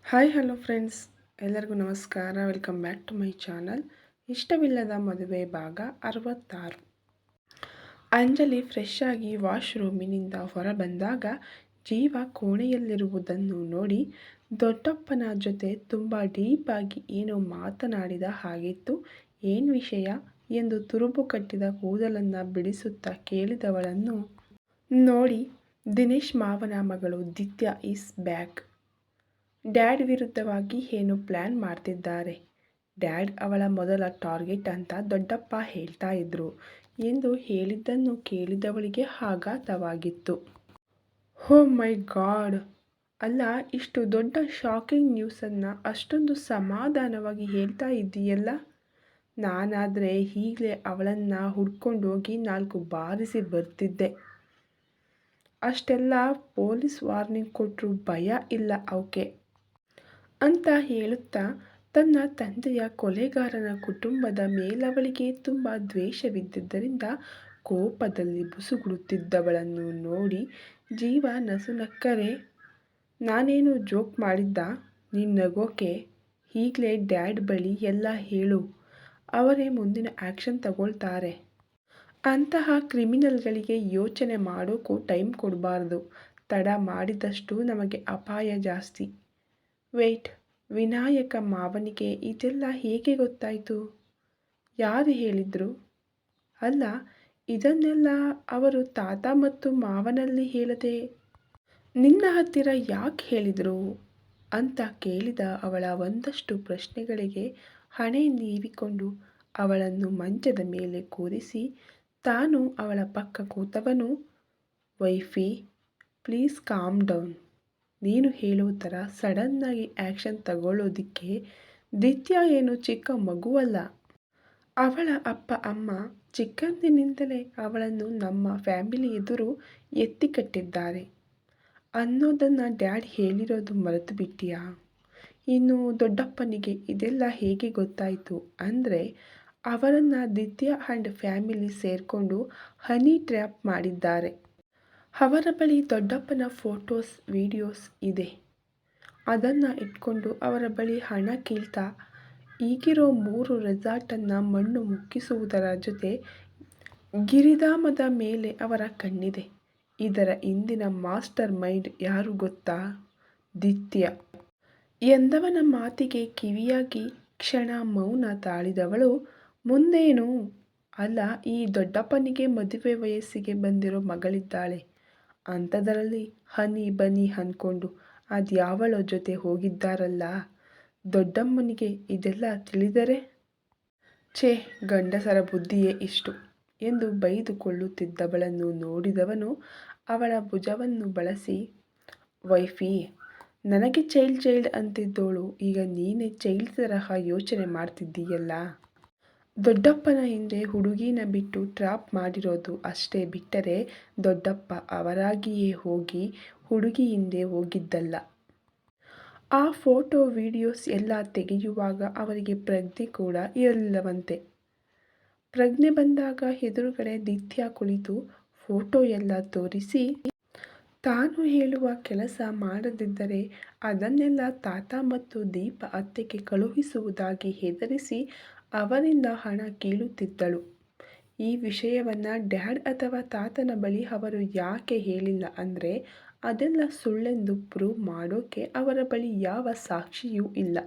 Hi hello friends, ಎಲ್ಲರಿಗೂ ನಮಸ್ಕಾರ. Welcome back to my channel. ಇಷ್ಟವಿಲ್ಲದ ಮದುವೆ ಭಾಗ 66. ಅಂಜಲಿ ಫ್ರೆಶ್ ಆಗಿ ವಾಶ್ರೂಮಿನಿಂದ ಹೊರಬಂದಾಗ ಜೀವ ಕೋಣೆಯಲ್ಲಿರುವುದನ್ನು ನೋಡಿ ದೊಡ್ಡಪ್ಪನ ಜೊತೆ ತುಂಬ ಡೀಪಾಗಿ ಏನೋ ಮಾತನಾಡಿದ ಹಾಗಿತ್ತು. ಏನು ವಿಷಯ ಎಂದು ತುರುಬು ಕಟ್ಟಿದ ಕೂದಲನ್ನು ಬಿಡಿಸುತ್ತಾ ಕೇಳಿದವಳನ್ನು ನೋಡಿ, ದಿನೇಶ್ ಮಾವನ ಮಗಳು ದಿತ್ಯ ಈಸ್ ಬ್ಯಾಕ್. ಡ್ಯಾಡ್ ವಿರುದ್ಧವಾಗಿ ಏನೋ ಪ್ಲ್ಯಾನ್ ಮಾಡ್ತಿದ್ದಾರೆ. ಡ್ಯಾಡ್ ಅವಳ ಮೊದಲ ಟಾರ್ಗೆಟ್ ಅಂತ ದೊಡ್ಡಪ್ಪ ಹೇಳ್ತಾ ಇದ್ರು ಎಂದು ಹೇಳಿದ್ದನ್ನು ಕೇಳಿದವಳಿಗೆ ಆಘಾತವಾಗಿತ್ತು. ಓ ಮೈ ಗಾಡ್! ಅಲ್ಲ, ಇಷ್ಟು ದೊಡ್ಡ ಶಾಕಿಂಗ್ ನ್ಯೂಸನ್ನು ಅಷ್ಟೊಂದು ಸಮಾಧಾನವಾಗಿ ಹೇಳ್ತಾ ಇದ್ದೀಯಲ್ಲ. ನಾನಾದರೆ ಈಗಲೇ ಅವಳನ್ನು ಹುಡ್ಕೊಂಡೋಗಿ 4 ಬಾರಿಸಿ ಬರ್ತಿದ್ದೆ. ಅಷ್ಟೆಲ್ಲ ಪೊಲೀಸ್ ವಾರ್ನಿಂಗ್ ಕೊಟ್ಟರೂ ಭಯ ಇಲ್ಲ ಅವಕ್ಕೆ ಅಂತ ಹೇಳುತ್ತಾ ತನ್ನ ತಂದೆಯ ಕೊಲೆಗಾರನ ಕುಟುಂಬದ ಮೇಲವಳಿಗೆ ತುಂಬ ದ್ವೇಷವಿದ್ದುದರಿಂದ ಕೋಪದಲ್ಲಿ ಬುಸುಗುಡುತ್ತಿದ್ದವಳನ್ನು ನೋಡಿ ಜೀವ ನಸುನಕ್ಕರೆ, ನಾನೇನು ಜೋಕ್ ಮಾಡಿದ್ದ ನೀನು ನಗೋಕೆ? ಈಗಲೇ ಡ್ಯಾಡ್ ಬಳಿ ಎಲ್ಲ ಹೇಳು, ಅವರೇ ಮುಂದಿನ ಆ್ಯಕ್ಷನ್ ತಗೊಳ್ತಾರೆ. ಅಂತಹ ಕ್ರಿಮಿನಲ್ಗಳಿಗೆ ಯೋಚನೆ ಮಾಡೋಕ್ಕೂ ಟೈಮ್ ಕೊಡಬಾರ್ದು. ತಡ ಮಾಡಿದಷ್ಟು ನಮಗೆ ಅಪಾಯ ಜಾಸ್ತಿ. ವೇಟ್, ವಿನಾಯಕ ಮಾವನಿಗೆ ಇದೆಲ್ಲ ಹೇಗೆ ಗೊತ್ತಾಯಿತು? ಯಾರು ಹೇಳಿದ್ರು? ಅಲ್ಲ, ಇದನ್ನೆಲ್ಲ ಅವರು ತಾತ ಮತ್ತು ಮಾವನಲ್ಲಿ ಹೇಳದೆ ನಿನ್ನ ಹತ್ತಿರ ಯಾಕೆ ಹೇಳಿದರು ಅಂತ ಕೇಳಿದ ಅವಳ ಒಂದಷ್ಟು ಪ್ರಶ್ನೆಗಳಿಗೆ ಹಣೆ ನೀವಿಕೊಂಡು ಅವಳನ್ನು ಮಂಚದ ಮೇಲೆ ಕೂರಿಸಿ ತಾನು ಅವಳ ಪಕ್ಕ ಕೂತವನು, ವೈಫಿ ಪ್ಲೀಸ್ ಕಾಮ್ ಡೌನ್. ನೀನು ಹೇಳೋ ಥರ ಸಡನ್ನಾಗಿ ಆ್ಯಕ್ಷನ್ ತಗೊಳ್ಳೋದಿಕ್ಕೆ ದಿತ್ಯ ಏನು ಚಿಕ್ಕ ಮಗುವಲ್ಲ. ಅವಳ ಅಪ್ಪ ಅಮ್ಮ ಚಿಕ್ಕಂದಿನಿಂದಲೇ ಅವಳನ್ನು ನಮ್ಮ ಫ್ಯಾಮಿಲಿ ಎದುರು ಎತ್ತಿ ಕಟ್ಟಿದ್ದಾರೆ ಅನ್ನೋದನ್ನು ಡ್ಯಾಡ್ ಹೇಳಿರೋದು ಮರೆತು ಬಿಟ್ಟಿಯಾ? ಇನ್ನು ದೊಡ್ಡಪ್ಪನಿಗೆ ಇದೆಲ್ಲ ಹೇಗೆ ಗೊತ್ತಾಯಿತು ಅಂದರೆ, ಅವರನ್ನು ದಿತ್ಯ ಆ್ಯಂಡ್ ಫ್ಯಾಮಿಲಿ ಸೇರಿಕೊಂಡು ಹನಿ ಟ್ರ್ಯಾಪ್ ಮಾಡಿದ್ದಾರೆ. ಅವರ ಬಳಿ ದೊಡ್ಡಪ್ಪನ ಫೋಟೋಸ್ ವಿಡಿಯೋಸ್ ಇದೆ. ಅದನ್ನು ಇಟ್ಕೊಂಡು ಅವರ ಬಳಿ ಹಣ ಕೀಳ್ತಾ ಈಗಿರೋ 3 ರೆಸಾರ್ಟನ್ನು ಮಣ್ಣು ಮುಕ್ಕಿಸುವುದರ ಜೊತೆ ಗಿರಿಧಾಮದ ಮೇಲೆ ಅವರ ಕಣ್ಣಿದೆ. ಇದರ ಹಿಂದಿನ ಮಾಸ್ಟರ್ ಮೈಂಡ್ ಯಾರು ಗೊತ್ತಾ? ದಿತ್ಯ ಎಂದವನ ಮಾತಿಗೆ ಕಿವಿಯಾಗಿ ಕ್ಷಣ ಮೌನ ತಾಳಿದವಳು, ಮುಂದೇನು? ಅಲ್ಲ, ಈ ದೊಡ್ಡಪ್ಪನಿಗೆ ಮದುವೆ ವಯಸ್ಸಿಗೆ ಬಂದಿರೋ ಮಗಳಿದ್ದಾಳೆ. ಅಂಥದ್ರಲ್ಲಿ ಹನಿ ಬನಿ ಅಂದ್ಕೊಂಡು ಅದ್ಯಾವಳೋ ಜೊತೆ ಹೋಗಿದ್ದಾರಲ್ಲ. ದೊಡ್ಡಮ್ಮನಿಗೆ ಇದೆಲ್ಲ ತಿಳಿದರೆ ಛೇ, ಗಂಡಸರ ಬುದ್ಧಿಯೇ ಇಷ್ಟು ಎಂದು ಬೈದುಕೊಳ್ಳುತ್ತಿದ್ದವಳನ್ನು ನೋಡಿದವನು ಅವಳ ಭುಜವನ್ನು ಬಳಸಿ, ವೈಫಿ, ನನಗೆ ಚೈಲ್ಡ್ ಅಂತಿದ್ದೋಳು ಈಗ ನೀನೇ ಚೈಲ್ಡ್ ತರಹ ಯೋಚನೆ ಮಾಡ್ತಿದ್ದೀಯಲ್ಲ. ದೊಡ್ಡಪ್ಪನ ಹಿಂದೆ ಹುಡುಗಿನ ಬಿಟ್ಟು ಟ್ರ್ಯಾಪ್ ಮಾಡಿರೋದು ಅಷ್ಟೇ ಬಿಟ್ಟರೆ ದೊಡ್ಡಪ್ಪ ಅವರಾಗಿಯೇ ಹೋಗಿ ಹುಡುಗಿ ಹಿಂದೆ ಹೋಗಿದ್ದಲ್ಲ. ಆ ಫೋಟೋ ವಿಡಿಯೋಸ್ ಎಲ್ಲ ತೆಗೆಯುವಾಗ ಅವರಿಗೆ ಪ್ರಜ್ಞೆ ಕೂಡ ಇರಲಿಲ್ಲವಂತೆ. ಪ್ರಜ್ಞೆ ಬಂದಾಗ ಎದುರುಗಡೆ ದಿತ್ಯ ಕುಳಿತು ಫೋಟೋ ಎಲ್ಲ ತೋರಿಸಿ, ತಾನು ಹೇಳುವ ಕೆಲಸ ಮಾಡದಿದ್ದರೆ ಅದನ್ನೆಲ್ಲ ತಾತ ಮತ್ತು ದೀಪ ಅತ್ತೆಗೆ ಕಳುಹಿಸುವುದಾಗಿ ಹೆದರಿಸಿ ಅವರಿಂದ ಹಣ ಕೀಳುತ್ತಿದ್ದಳು. ಈ ವಿಷಯವನ್ನು ಡ್ಯಾಡ್ ಅಥವಾ ತಾತನ ಬಳಿ ಅವರು ಯಾಕೆ ಹೇಳಿಲ್ಲ ಅಂದರೆ, ಅದೆಲ್ಲ ಸುಳ್ಳೆಂದು ಪ್ರೂವ್ ಮಾಡೋಕ್ಕೆ ಅವರ ಬಳಿ ಯಾವ ಸಾಕ್ಷಿಯೂ ಇಲ್ಲ.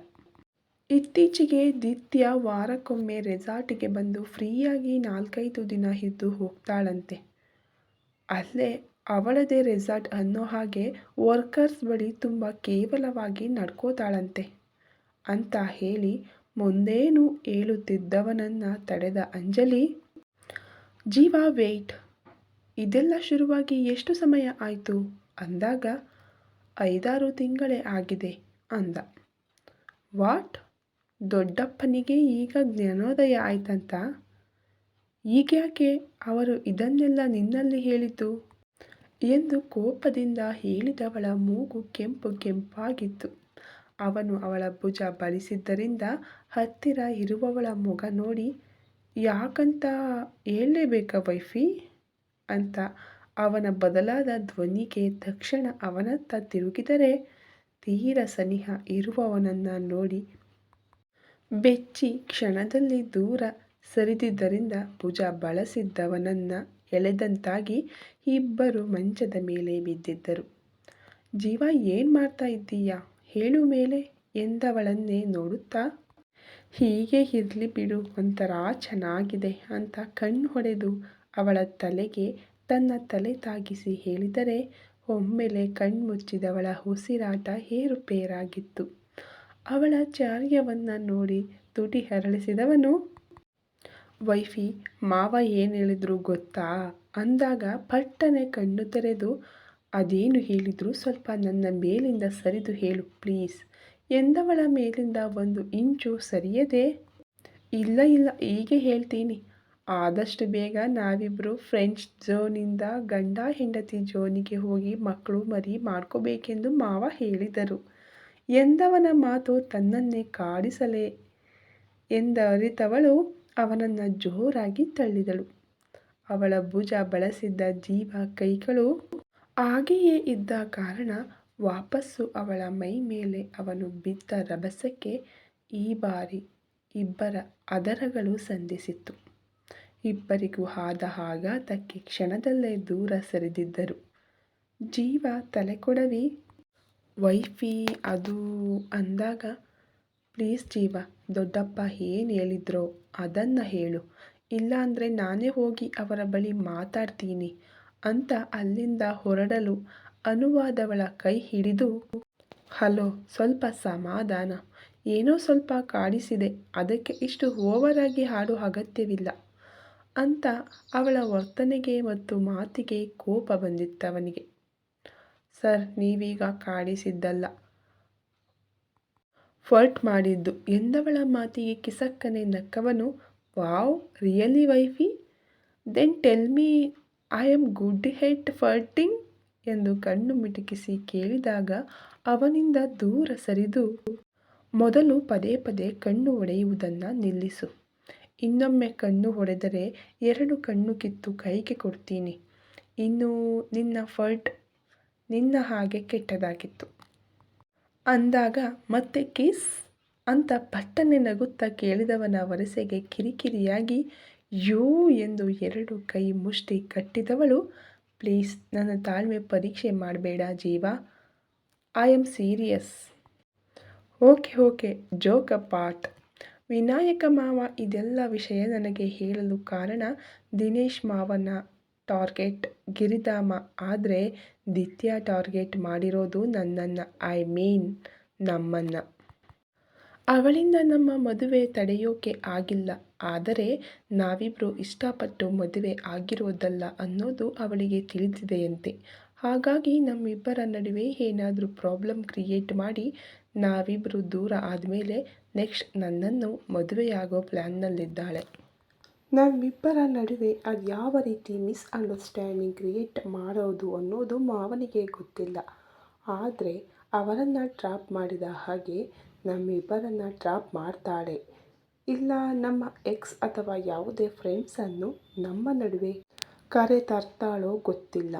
ಇತ್ತೀಚೆಗೆ ದಿತ್ಯ ವಾರಕ್ಕೊಮ್ಮೆ ರೆಸಾರ್ಟಿಗೆ ಬಂದು ಫ್ರೀಯಾಗಿ 4-5 ದಿನ ಇದ್ದು ಹೋಗ್ತಾಳಂತೆ. ಅಲ್ಲೇ ಅವಳದೇ ರೆಸಾರ್ಟ್ ಅನ್ನೋ ಹಾಗೆ ವರ್ಕರ್ಸ್ ಬಳಿ ತುಂಬ ಕೇವಲವಾಗಿ ನಡ್ಕೋತಾಳಂತೆ ಅಂತ ಹೇಳಿ ಮುಂದೇನು ಹೇಳುತ್ತಿದ್ದವನನ್ನು ತಡೆದ ಅಂಜಲಿ, ಜೀವ ವೇಟ್, ಇದೆಲ್ಲ ಶುರುವಾಗಿ ಎಷ್ಟು ಸಮಯ ಆಯಿತು ಅಂದಾಗ 5-6 ತಿಂಗಳೇ ಆಗಿದೆ ಅಂದ. ವಾಟ್? ದೊಡ್ಡಪ್ಪನಿಗೆ ಈಗ ಜ್ಞಾನೋದಯ ಆಯ್ತಂತ? ಈಗ್ಯಾಕೆ ಅವರು ಇದನ್ನೆಲ್ಲ ನಿನ್ನಲ್ಲಿ ಹೇಳಿದ್ದು ಎಂದು ಕೋಪದಿಂದ ಹೇಳಿದವಳ ಮೂಗು ಕೆಂಪಾಗಿತ್ತು. ಅವನು ಅವಳ ಭುಜ ಬಲಿಸಿದ್ದರಿಂದ ಹತ್ತಿರ ಇರುವವಳ ಮುಖ ನೋಡಿ, ಯಾಕಂತ ಹೇಳಲೇಬೇಕಾ ವೈಫಿ ಅಂತ ಅವನ ಬದಲಾದ ಧ್ವನಿಗೆ ತಕ್ಷಣ ಅವನತ್ತ ತಿರುಗಿದರೆ, ತೀರ ಸನಿಹ ಇರುವವನನ್ನು ನೋಡಿ ಬೆಚ್ಚಿ ಕ್ಷಣದಲ್ಲಿ ದೂರ ಸರಿದಿದ್ದರಿಂದ ಭುಜ ಬಳಸಿದ್ದವನನ್ನು ಎಳೆದಂತಾಗಿ ಇಬ್ಬರು ಮಂಚದ ಮೇಲೆ ಬಿದ್ದಿದ್ದರು. ಜೀವ ಏನು ಮಾಡ್ತಾ ಇದ್ದೀಯಾ ಹೇಳು ಮೇಲೆ ಎಂದವಳನ್ನೇ ನೋಡುತ್ತಾ. ಹೀಗೆ ಇರಲಿ ಬಿಡು, ಒಂಥರ ಚೆನ್ನಾಗಿದೆ ಅಂತ ಕಣ್ಣು ಹೊಡೆದು ಅವಳ ತಲೆಗೆ ತನ್ನ ತಲೆ ತಾಗಿಸಿ ಹೇಳಿದರೆ ಒಮ್ಮೆಲೆ ಕಣ್ಮುಚ್ಚಿದವಳ ಉಸಿರಾಟ ಏರುಪೇರಾಗಿತ್ತು. ಅವಳ ಚಾರ್ಯವನ್ನು ನೋಡಿ ತುಟಿ ಹರಳಿಸಿದವನು, ವೈಫಿ ಮಾವ ಏನು ಹೇಳಿದ್ರು ಗೊತ್ತಾ ಅಂದಾಗ ಪಟ್ಟನೆ ಕಣ್ಣು ತೆರೆದು, ಅದೇನು ಹೇಳಿದ್ರು ಸ್ವಲ್ಪ ನನ್ನ ಮೇಲಿಂದ ಸರಿದು ಹೇಳು ಪ್ಲೀಸ್ ಎಂದವಳ ಮೇಲಿಂದ 1 ಇಂಚು ಸರಿಯದೆ, ಇಲ್ಲ ಇಲ್ಲ ಹೀಗೆ ಹೇಳ್ತೀನಿ, ಆದಷ್ಟು ಬೇಗ ನಾವಿಬ್ಬರು ಫ್ರೆಂಡ್ಸ್ ಝೋನಿಂದ ಗಂಡ ಹೆಂಡತಿ ಝೋನಿಗೆ ಹೋಗಿ ಮಕ್ಕಳು ಮರಿ ಮಾಡ್ಕೋಬೇಕೆಂದು ಮಾವ ಹೇಳಿದರು ಎಂದವನ ಮಾತು ತನ್ನನ್ನೇ ಕಾಡಿಸಲೇ ಎಂದರಿತವಳು ಅವನನ್ನು ಜೋರಾಗಿ ತಳ್ಳಿದಳು. ಅವಳ ಭುಜ ಬಳಸಿದ್ದ ಜೀವ ಕೈಗಳು ಹಾಗೆಯೇ ಇದ್ದ ಕಾರಣ ವಾಪಸ್ಸು ಅವಳ ಮೈ ಮೇಲೆ ಅವನು ಬಿದ್ದ ರಭಸಕ್ಕೆ ಈ ಬಾರಿ ಇಬ್ಬರ ಅದರಗಳು ಸಂಧಿಸಿತ್ತು. ಇಬ್ಬರಿಗೂ ಆದ ಆಘಾತಕ್ಕೆ ಕ್ಷಣದಲ್ಲೇ ದೂರ ಸರಿದಿದ್ದರು. ಜೀವ ತಲೆಕೊಡವಿ ವೈಫಿ ಅದು ಅಂದಾಗ, ಪ್ಲೀಸ್ ಜೀವ, ದೊಡ್ಡಪ್ಪ ಏನು ಹೇಳಿದ್ರೋ ಅದನ್ನು ಹೇಳು, ಇಲ್ಲಾಂದರೆ ನಾನೇ ಹೋಗಿ ಅವರ ಬಳಿ ಮಾತಾಡ್ತೀನಿ ಅಂತ ಅಲ್ಲಿಂದ ಹೊರಡಲು ಅನುವಾದವಳ ಕೈ ಹಿಡಿದು, ಹಲೋ ಸ್ವಲ್ಪ ಸಮಾಧಾನ, ಏನೋ ಸ್ವಲ್ಪ ಕಾಡಿಸಿದೆ, ಅದಕ್ಕೆ ಇಷ್ಟು ಓವರಾಗಿ ಆಡೋ ಅಗತ್ಯವಿಲ್ಲ ಅಂತ ಅವಳ ವರ್ತನೆಗೆ ಮತ್ತು ಮಾತಿಗೆ ಕೋಪ ಬಂದಿತ್ತವನಿಗೆ. ಸರ್ ನೀವೀಗ ಕಾಡಿಸಿದ್ದಲ್ಲ, ಫರ್ಟ್ ಮಾಡಿದ್ದು ಎಂದವಳ ಮಾತಿಗೆ ಕಿಸಕ್ಕನೆ ನಕ್ಕವನು, wow really wifey, then tell me I am good at flirting ಎಂದು ಕಣ್ಣು ಮಿಟುಕಿಸಿ ಕೇಳಿದಾಗ ಅವನಿಂದ ದೂರ ಸರಿದು, ಮೊದಲು ಪದೇ ಪದೇ ಕಣ್ಣು ಹೊಡೆಯುವುದನ್ನು ನಿಲ್ಲಿಸು, ಇನ್ನೊಮ್ಮೆ ಕಣ್ಣು ಹೊಡೆದರೆ 2 ಕಣ್ಣು ಕಿತ್ತು ಕೈಗೆ ಕೊಡ್ತೀನಿ, ಇನ್ನು ನಿನ್ನ ಫರ್ಟ್ ನಿನ್ನ ಹಾಗೆ ಕೆಟ್ಟದಾಗಿತ್ತು ಅಂದಾಗ ಮತ್ತೆ ಕಿಸ್ ಅಂತ ಪಟ್ಟನೆ ನಗುತ್ತಾ ಕೇಳಿದವನ ವರಸೆಗೆ ಕಿರಿಕಿರಿಯಾಗಿ ಯೂ ಎಂದು 2 ಕೈ ಮುಷ್ಟಿ ಕಟ್ಟಿದವಳು, ಪ್ಲೀಸ್ ನನ್ನ ತಾಳ್ಮೆ ಪರೀಕ್ಷೆ ಮಾಡಬೇಡ ಜೀವ, I am serious. Okay joke apart. Vinayaka ಮಾವ ಇದೆಲ್ಲ ವಿಷಯ ನನಗೆ ಹೇಳಲು ಕಾರಣ ದಿನೇಶ್ ಮಾವನ ಟಾರ್ಗೆಟ್ ಗಿರಿಧಾಮ, ಆದರೆ ದಿತ್ಯ ಟಾರ್ಗೆಟ್ ಮಾಡಿರೋದು ನನ್ನನ್ನು, ಐ ಮೀನ್ ನಮ್ಮನ್ನು. ಅವಳಿಂದ ನಮ್ಮ ಮದುವೆ ತಡೆಯೋಕೆ ಆಗಿಲ್ಲ, ಆದರೆ ನಾವಿಬ್ಬರು ಇಷ್ಟಪಟ್ಟು ಮದುವೆ ಆಗಿರೋದಲ್ಲ ಅನ್ನೋದು ಅವಳಿಗೆ ತಿಳಿದಿದೆಯಂತೆ. ಹಾಗಾಗಿ ನಮ್ಮಿಬ್ಬರ ನಡುವೆ ಏನಾದರೂ ಪ್ರಾಬ್ಲಮ್ ಕ್ರಿಯೇಟ್ ಮಾಡಿ ನಾವಿಬ್ಬರು ದೂರ ಆದಮೇಲೆ ನೆಕ್ಸ್ಟ್ ನನ್ನನ್ನು ಮದುವೆಯಾಗೋ ಪ್ಲ್ಯಾನ್ನಲ್ಲಿದ್ದಾಳೆ. ನಮ್ಮಿಬ್ಬರ ನಡುವೆ ಅದು ಯಾವ ರೀತಿ ಮಿಸ್ಅಂಡರ್ಸ್ಟ್ಯಾಂಡಿಂಗ್ ಕ್ರಿಯೇಟ್ ಮಾಡೋದು ಅನ್ನೋದು ಮಾವನಿಗೆ ಗೊತ್ತಿಲ್ಲ, ಆದರೆ ಅವರನ್ನು ಟ್ರ್ಯಾಪ್ ಮಾಡಿದ ಹಾಗೆ ನಮ್ಮಿಬ್ಬರನ್ನು ಟ್ರ್ಯಾಪ್ ಮಾಡ್ತಾಳೆ, ಇಲ್ಲ ನಮ್ಮ ಎಕ್ಸ್ ಅಥವಾ ಯಾವುದೇ ಫ್ರೆಂಡ್ಸನ್ನು ನಮ್ಮ ನಡುವೆ ಕರೆತರ್ತಾಳೋ ಗೊತ್ತಿಲ್ಲ.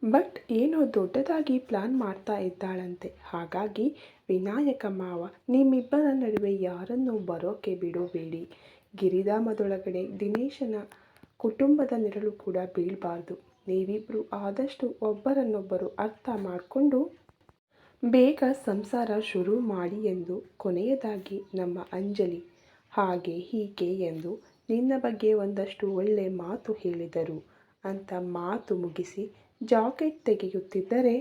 ಬಟ್ ಏನೋ ದೊಡ್ಡದಾಗಿ ಪ್ಲ್ಯಾನ್ ಮಾಡ್ತಾ ಇದ್ದಾಳಂತೆ. ಹಾಗಾಗಿ ವಿನಾಯಕ ಮಾವ ನಿಮ್ಮಿಬ್ಬರ ನಡುವೆ ಯಾರನ್ನೂ ಬರೋಕೆ ಬಿಡಬೇಡಿ, ಗಿರಿಧಾಮದೊಳಗಡೆ ದಿನೇಶನ ಕುಟುಂಬದ ನೆರಳು ಕೂಡ ಬೀಳಬಾರ್ದು, ನೀವಿಬ್ಬರು ಆದಷ್ಟು ಒಬ್ಬರನ್ನೊಬ್ಬರು ಅರ್ಥ ಮಾಡಿಕೊಂಡು ಬೇಗ ಸಂಸಾರ ಶುರು ಮಾಡಿ ಎಂದು ಕೊನೆಯದಾಗಿ ನಮ್ಮ ಅಂಜಲಿ ಹಾಗೆ ಹೀಗೆ ಎಂದು ನಿನ್ನ ಬಗ್ಗೆ ಒಂದಷ್ಟು ಒಳ್ಳೆ ಮಾತು ಹೇಳಿದರು ಅಂತ ಮಾತು ಮುಗಿಸಿ ಜಾಕೆಟ್ ತೆಗೆಯುತ್ತಿದ್ದರೆ,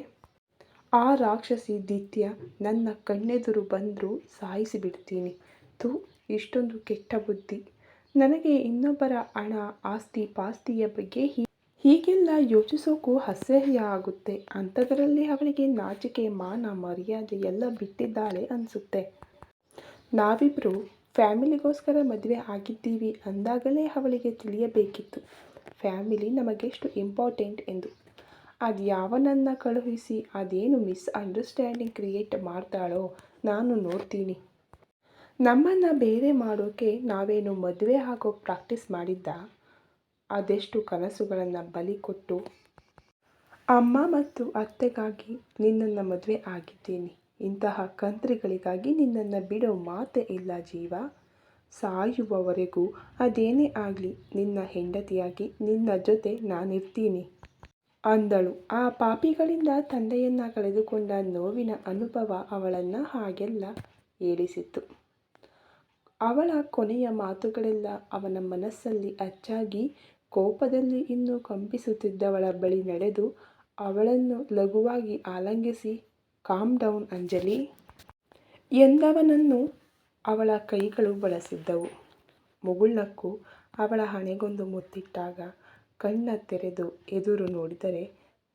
ಆ ರಾಕ್ಷಸಿ ದಿತ್ಯ ನನ್ನ ಕಣ್ಣೆದುರು ಬಂದರೂ ಸಾಯಿಸಿಬಿಡ್ತೀನಿ, ಥೂ ಇಷ್ಟೊಂದು ಕೆಟ್ಟ ಬುದ್ಧಿ, ನನಗೆ ಇನ್ನೊಬ್ಬರ ಹಣ ಆಸ್ತಿ ಪಾಸ್ತಿಯ ಬಗ್ಗೆ ಹೀಗೆಲ್ಲ ಯೋಚಿಸೋಕ್ಕೂ ಅಸಹ್ಯ ಆಗುತ್ತೆ, ಅಂಥದ್ರಲ್ಲಿ ಅವಳಿಗೆ ನಾಚಿಕೆ ಮಾನ ಮರ್ಯಾದೆ ಎಲ್ಲ ಬಿಟ್ಟಿದ್ದಾಳೆ ಅನಿಸುತ್ತೆ. ನಾವಿಬ್ಬರು ಫ್ಯಾಮಿಲಿಗೋಸ್ಕರ ಮದುವೆ ಆಗಿದ್ದೀವಿ ಅಂದಾಗಲೇ ಅವಳಿಗೆ ತಿಳಿಯಬೇಕಿತ್ತು ಫ್ಯಾಮಿಲಿ ನಮಗೆಷ್ಟು ಇಂಪಾರ್ಟೆಂಟ್ ಎಂದು. ಅದು ಯಾವನನ್ನು ಕಳುಹಿಸಿ ಅದೇನು ಮಿಸ್ಅಂಡರ್ಸ್ಟ್ಯಾಂಡಿಂಗ್ ಕ್ರಿಯೇಟ್ ಮಾಡ್ತಾಳೋ ನಾನು ನೋಡ್ತೀನಿ. ನಮ್ಮನ್ನು ಬೇರೆ ಮಾಡೋಕೆ ನಾವೇನು ಮದುವೆ ಆಗೋ ಪ್ರಾಕ್ಟೀಸ್ ಮಾಡಿದ್ದ, ಅದೆಷ್ಟು ಕನಸುಗಳನ್ನು ಬಲಿ ಕೊಟ್ಟು ಅಮ್ಮ ಮತ್ತು ಅತ್ತೆಗಾಗಿ ನಿನ್ನನ್ನು ಮದುವೆ ಆಗಿದ್ದೀನಿ, ಇಂತಹ ಕಂತ್ರಿಗಳಿಗಾಗಿ ನಿನ್ನನ್ನು ಬಿಡೋ ಮಾತೇ ಇಲ್ಲ ಜೀವ. ಸಾಯುವವರೆಗೂ ಅದೇನೇ ಆಗಲಿ ನಿನ್ನ ಹೆಂಡತಿಯಾಗಿ ನಿನ್ನ ಜೊತೆ ನಾನಿರ್ತೀನಿ ಅಂದಳು. ಆ ಪಾಪಿಗಳಿಂದ ತಂದೆಯನ್ನು ಕಳೆದುಕೊಂಡ ನೋವಿನ ಅನುಭವ ಅವಳನ್ನು ಹಾಗೆಲ್ಲ ಏಳಿಸಿತ್ತು. ಅವಳ ಕೊನೆಯ ಮಾತುಗಳೆಲ್ಲ ಅವನ ಮನಸ್ಸಲ್ಲಿ ಅಚ್ಚಾಗಿ ಕೋಪದಲ್ಲಿ ಇನ್ನೂ ಕಂಪಿಸುತ್ತಿದ್ದವಳ ಬಳಿ ನಡೆದು ಅವಳನ್ನು ಲಘುವಾಗಿ ಆಲಂಗಿಸಿ ಕಾಮ್ ಡೌನ್ ಅಂಜಲಿ ಎಂದವನನ್ನು ಅವಳ ಕೈಗಳು ಬಳಸಿದ್ದವು. ಮುಗುಳ್ನಕ್ಕು ಅವಳ ಹಣೆಗೊಂದು ಮುತ್ತಿಟ್ಟಾಗ ಕಣ್ಣ ತೆರೆದು ಎದುರು ನೋಡಿದರೆ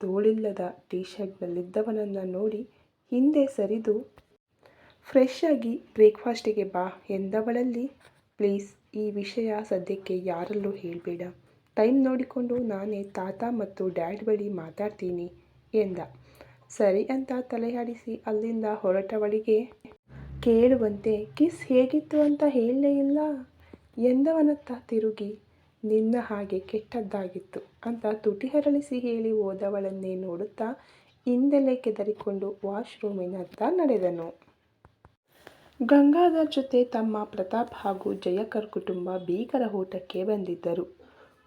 ತೋಳಿಲ್ಲದ ಟೀ ಶರ್ಟ್ನಲ್ಲಿದ್ದವನನ್ನು ನೋಡಿ ಹಿಂದೆ ಸರಿದು ಫ್ರೆಶ್ ಆಗಿ ಬ್ರೇಕ್ಫಾಸ್ಟಿಗೆ ಬಾ ಎಂದವಳಲ್ಲಿ, ಪ್ಲೀಸ್ ಈ ವಿಷಯ ಸದ್ಯಕ್ಕೆ ಯಾರಲ್ಲೂ ಹೇಳಬೇಡ, ಟೈಮ್ ನೋಡಿಕೊಂಡು ನಾನೇ ತಾತ ಮತ್ತು ಡ್ಯಾಡ್ ಬಳಿ ಮಾತಾಡ್ತೀನಿ ಎಂದ. ಸರಿ ಅಂತ ತಲೆಯಾಡಿಸಿ ಅಲ್ಲಿಂದ ಹೊರಟವಳಿಗೆ ಕೇಳುವಂತೆ ಕಿಸ್ ಹೇಗಿತ್ತು ಅಂತ ಹೇಳಲೇ ಇಲ್ಲ ಎಂದವನತ್ತ ತಿರುಗಿ, ನಿನ್ನ ಹಾಗೆ ಕೆಟ್ಟದ್ದಾಗಿತ್ತು ಅಂತ ತುಟಿ ಹರಳಿಸಿ ಹೇಳಿ ಹೋದವಳನ್ನೇ ನೋಡುತ್ತಾ ಹಿಂದೆಲೆ ಕೆದರಿಕೊಂಡು ವಾಶ್ರೂಮಿನತ್ತ ನಡೆದನು. ಗಂಗಾಧರ್ ಜೊತೆ ತಮ್ಮ ಪ್ರತಾಪ್ ಹಾಗೂ ಜಯಕರ್ ಕುಟುಂಬ ಭೀಕರ ಊಟಕ್ಕೆ ಬಂದಿದ್ದರು.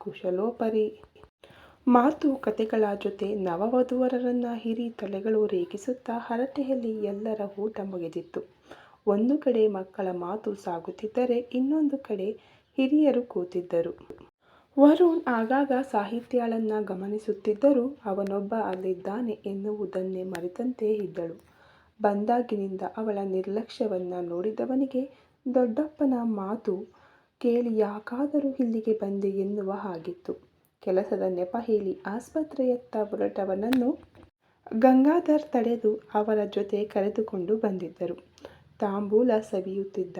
ಕುಶಲೋಪರಿ ಮಾತುಕತೆಗಳ ಜೊತೆ ನವವಧೂವರರನ್ನ ಹಿರಿ ತಲೆಗಳು ರೇಗಿಸುತ್ತಾ ಹರಟೆಯಲ್ಲಿ ಎಲ್ಲರ ಊಟ ಮುಗಿದಿತ್ತು. ಒಂದು ಕಡೆ ಮಕ್ಕಳ ಮಾತು ಸಾಗುತ್ತಿದ್ದರೆ ಇನ್ನೊಂದು ಕಡೆ ಹಿರಿಯರು ಕೂತಿದ್ದರು. ವರುಣ್ ಆಗಾಗ ಸಾಹಿತ್ಯಾಳನ್ನ ಗಮನಿಸುತ್ತಿದ್ದರೂ ಅವನೊಬ್ಬ ಅಲ್ಲಿದ್ದಾನೆ ಎನ್ನುವುದನ್ನೇ ಮರೆತಂತೆ ಇದ್ದಳು. ಬಂದಾಗಿನಿಂದ ಅವಳ ನಿರ್ಲಕ್ಷ್ಯವನ್ನ ನೋಡಿದವನಿಗೆ ದೊಡ್ಡಪ್ಪನ ಮಾತು ಕೇಳಿ ಯಾಕಾದರೂ ಇಲ್ಲಿಗೆ ಬಂದೆ ಎನ್ನುವ ಹಾಗಿತ್ತು. ಕೆಲಸದ ನೆಪ ಹೇಳಿ ಆಸ್ಪತ್ರೆಯತ್ತ ಹೊರಟವನನ್ನು ಗಂಗಾಧರ್ ತಡೆದು ಅವರ ಜೊತೆ ಕರೆದುಕೊಂಡು ಬಂದಿದ್ದರು. ತಾಂಬೂಲ ಸವಿಯುತ್ತಿದ್ದ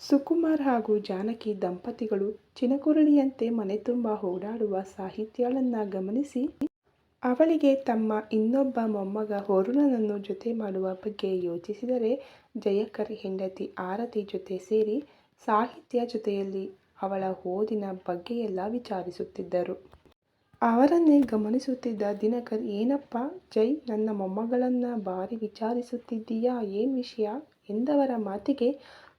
ಸುಕುಮಾರ್ ಹಾಗೂ ಜಾನಕಿ ದಂಪತಿಗಳು ಚಿನಕುರಳಿಯಂತೆ ಮನೆ ತುಂಬ ಓಡಾಡುವ ಸಾಹಿತ್ಯಾಳನ್ನ ಗಮನಿಸಿ ಅವಳಿಗೆ ತಮ್ಮ ಇನ್ನೊಬ್ಬ ಮೊಮ್ಮಗ ವರುಣನನ್ನು ಜೊತೆ ಮಾಡುವ ಬಗ್ಗೆ ಯೋಚಿಸಿದರೆ ಜಯಕರ್ ಹೆಂಡತಿ ಆರತಿ ಜೊತೆ ಸೇರಿ ಸಾಹಿತ್ಯ ಜೊತೆಯಲ್ಲಿ ಅವಳ ಓದಿನ ಬಗ್ಗೆಯೆಲ್ಲ ವಿಚಾರಿಸುತ್ತಿದ್ದರು. ಅವರನ್ನೇ ಗಮನಿಸುತ್ತಿದ್ದ ದಿನಕರ್, ಏನಪ್ಪ ಜೈ, ನನ್ನ ಮೊಮ್ಮಗಳನ್ನ ಭಾರಿ ವಿಚಾರಿಸುತ್ತಿದ್ದೀಯಾ, ಏನ್ ವಿಷಯ ಎಂದವರ ಮಾತಿಗೆ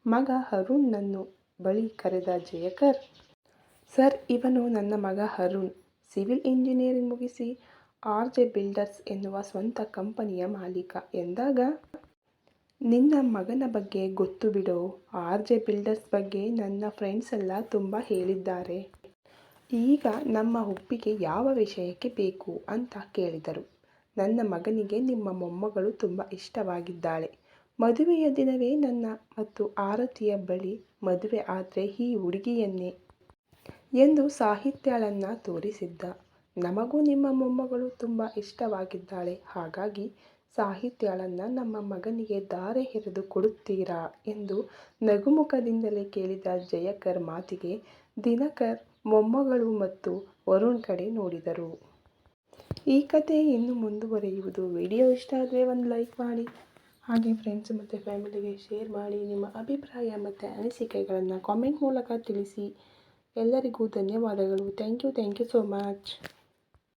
ಮಗ ಅರುಣ್ನನ್ನು ಬಳಿ ಕರೆದ ಜಯಕರ್, ಸರ್, ಇವನು ನನ್ನ ಮಗ ಅರುಣ್, ಸಿವಿಲ್ ಇಂಜಿನಿಯರಿಂಗ್ ಮುಗಿಸಿ ಆರ್.ಜೆ ಬಿಲ್ಡರ್ಸ್ ಎನ್ನುವ ಸ್ವಂತ ಕಂಪನಿಯ ಮಾಲೀಕ ಎಂದಾಗ, ನಿನ್ನ ಮಗನ ಬಗ್ಗೆ ಗೊತ್ತು ಬಿಡೋ, ಆರ್.ಜೆ ಬಿಲ್ಡರ್ಸ್ ಬಗ್ಗೆ ನನ್ನ ಫ್ರೆಂಡ್ಸ್ ಎಲ್ಲ ತುಂಬ ಹೇಳಿದ್ದಾರೆ. ಈಗ ನಮ್ಮ ಒಪ್ಪಿಗೆ ಯಾವ ವಿಷಯಕ್ಕೆ ಬೇಕು ಅಂತ ಕೇಳಿದರು. ನನ್ನ ಮಗನಿಗೆ ನಿಮ್ಮ ಮೊಮ್ಮಗಳು ತುಂಬ ಇಷ್ಟವಾಗಿದ್ದಾಳೆ. ಮದುವೆಯ ದಿನವೇ ನನ್ನ ಮತ್ತು ಆರತಿಯ ಬಳಿ ಮದುವೆ ಆದರೆ ಈ ಹುಡುಗಿಯನ್ನೇ ಎಂದು ಸಾಹಿತ್ಯಾಳನ್ನ ತೋರಿಸಿದ್ದ. ನಮಗೂ ನಿಮ್ಮ ಮೊಮ್ಮಗಳು ತುಂಬ ಇಷ್ಟವಾಗಿದ್ದಾಳೆ, ಹಾಗಾಗಿ ಸಾಹಿತ್ಯಾಳನ್ನ ನಮ್ಮ ಮಗನಿಗೆ ಧಾರೆ ಎರೆದು ಕೊಡುತ್ತೀರಾ ಎಂದು ನಗುಮುಖದಿಂದಲೇ ಕೇಳಿದ ಜಯಕರ್ ಮಾತಿಗೆ ದಿನಕರ್ ಮೊಮ್ಮಗಳು ಮತ್ತು ವರುಣ್ ಕಡೆ ನೋಡಿದರು. ಈ ಕಥೆ ಇನ್ನು ಮುಂದುವರಿಯುವುದು. ವಿಡಿಯೋ ಇಷ್ಟ ಆದರೆ ಒಂದು ಲೈಕ್ ಮಾಡಿ, ಹಾಗೆ ಫ್ರೆಂಡ್ಸ್ ಮತ್ತು ಫ್ಯಾಮಿಲಿಗೆ ಶೇರ್ ಮಾಡಿ. ನಿಮ್ಮ ಅಭಿಪ್ರಾಯ ಮತ್ತು ಅನಿಸಿಕೆಗಳನ್ನು ಕಾಮೆಂಟ್ ಮೂಲಕ ತಿಳಿಸಿ. ಎಲ್ಲರಿಗೂ ಧನ್ಯವಾದಗಳು. Thank you so much.